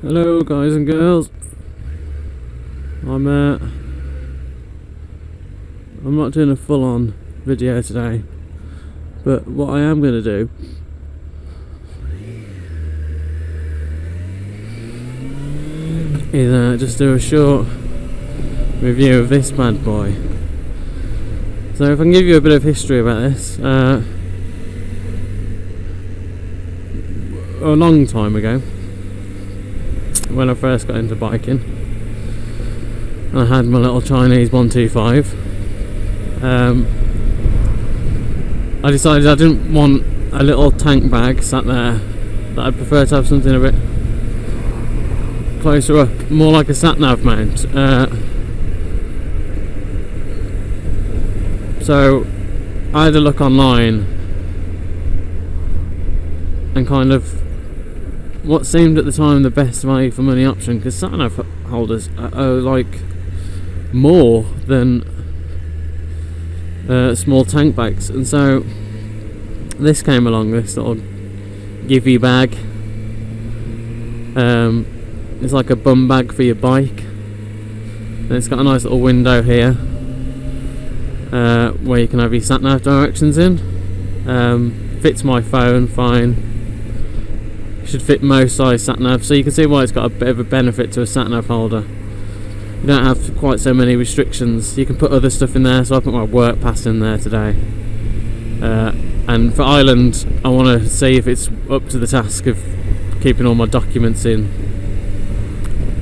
Hello guys and girls. I'm not doing a full-on video today, but what I am going to do is just do a short review of this bad boy. So if I can give you a bit of history about this, a long time ago, when I first got into biking, I had my little Chinese 125. I decided I didn't want a little tank bag sat there, that I'd prefer to have something a bit closer up, more like a sat-nav mount. So I had a look online and kind of what seemed at the time the best value for money option, because sat-nav holders are like more than small tank bags, and so this came along, this little GIVI bag. It's like a bum bag for your bike, and it's got a nice little window here where you can have your sat-nav directions in. Fits my phone fine. Should fit most size sat-nav, so you can see why it's got a bit of a benefit to a sat-nav holder. You don't have quite so many restrictions. You can put other stuff in there, so I put my work pass in there today. And for Ireland, I want to see if it's up to the task of keeping all my documents in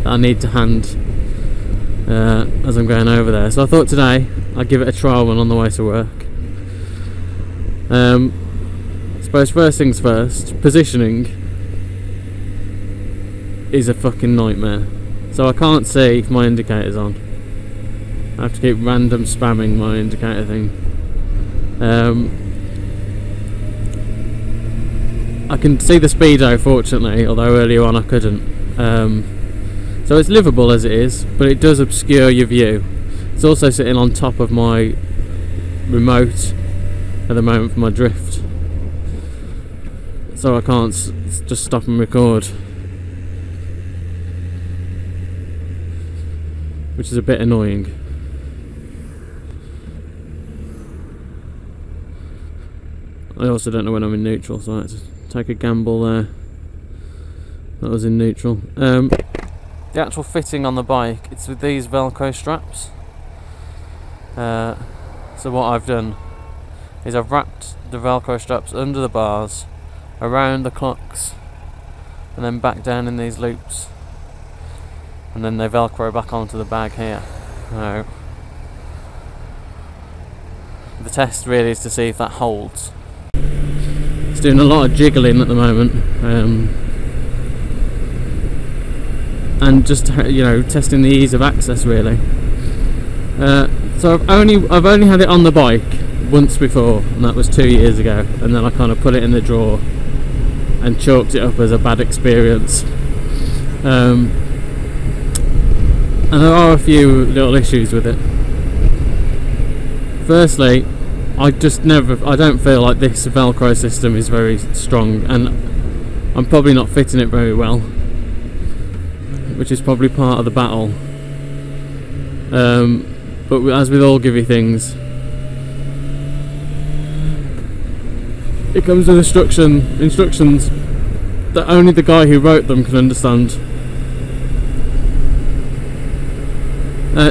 that I need to hand as I'm going over there. So I thought today I'd give it a trial run on the way to work. I suppose first things first, positioning is a fucking nightmare. So I can't see if my indicator's on. I have to keep random spamming my indicator thing. I can see the speedo fortunately, although earlier on I couldn't. So it's livable as it is, but it does obscure your view. It's also sitting on top of my remote at the moment for my drift, so I can't just stop and record, which is a bit annoying. I also don't know when I'm in neutral, so I had to take a gamble there. That was in neutral. The actual fitting on the bike, it's with these Velcro straps. So what I've done is I've wrapped the Velcro straps under the bars, around the clocks, and then back down in these loops, and then they Velcro back onto the bag here. So the test really is to see if that holds. It's doing a lot of jiggling at the moment, and just, you know, testing the ease of access really. So I've only had it on the bike once before, and that was 2 years ago, and then I kind of put it in the drawer and chalked it up as a bad experience. And there are a few little issues with it. Firstly, I don't feel like this Velcro system is very strong, and I'm probably not fitting it very well, which is probably part of the battle. But as with all GIVI things, it comes with instructions that only the guy who wrote them can understand.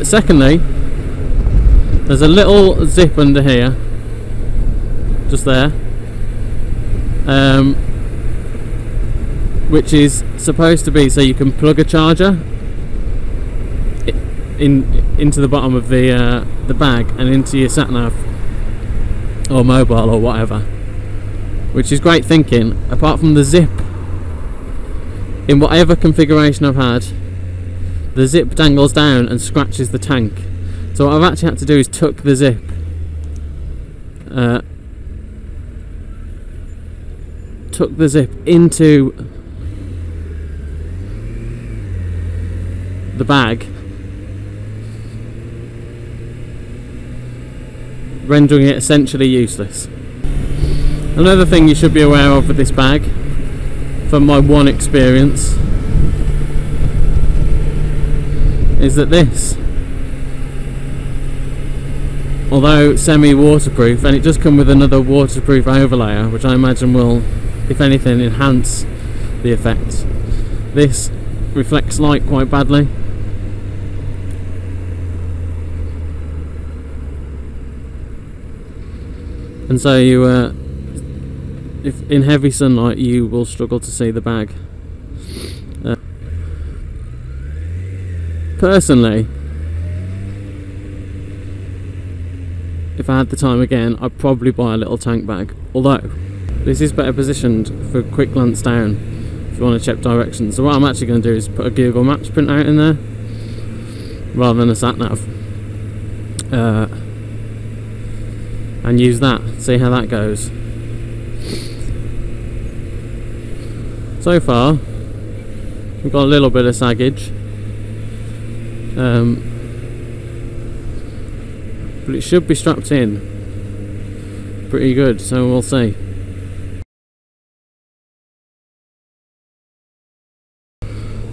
Secondly, there's a little zip under here, just there, which is supposed to be so you can plug a charger into the bottom of the bag and into your sat-nav or mobile or whatever, which is great thinking, apart from the zip. In whatever configuration I've had, the zip dangles down and scratches the tank. So what I've actually had to do is tuck the zip into the bag, rendering it essentially useless. Another thing you should be aware of with this bag, from my one experience, is that this, although semi-waterproof, and it does come with another waterproof overlayer, which I imagine will, if anything, enhance the effect, this reflects light quite badly. And so you, if in heavy sunlight, you will struggle to see the bag. Personally, if I had the time again, I'd probably buy a little tank bag. Although, this is better positioned for quick glance down if you want to check directions. So what I'm actually going to do is put a Google Maps printout in there, rather than a sat nav. And use that, see how that goes. So far, we've got a little bit of saggage. But it should be strapped in pretty good, so we'll see.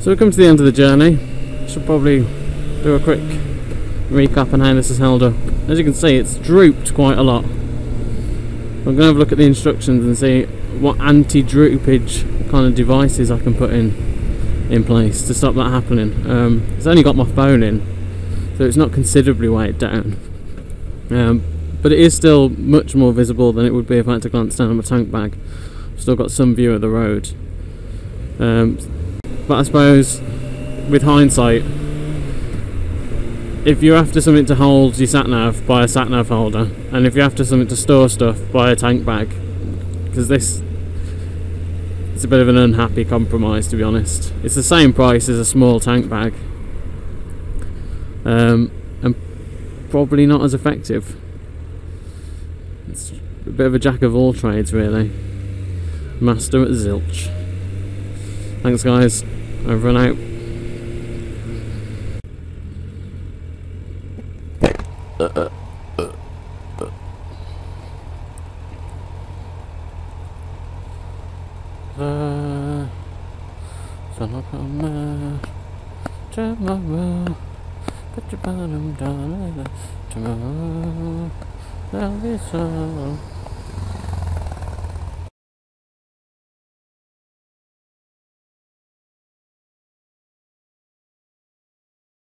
So we've come to the end of the journey. Should probably do a quick recap on how this has held up. As you can see, it's drooped quite a lot. I'm going to have a look at the instructions and see what anti-droopage kind of devices I can put in place to stop that happening. It's only got my phone in, so it's not considerably weighed down. But it is still much more visible than it would be if I had to glance down on my tank bag. I've still got some view of the road. But I suppose, with hindsight, if you're after something to hold your sat-nav, buy a sat-nav holder. And if you're after something to store stuff, buy a tank bag. Because this, it's a bit of an unhappy compromise, to be honest. It's the same price as a small tank bag. And probably not as effective. It's a bit of a jack of all trades, really. Master at zilch. Thanks, guys. Over and out. Sun will come tomorrow. Put your bottom down tomorrow. There'll be sun.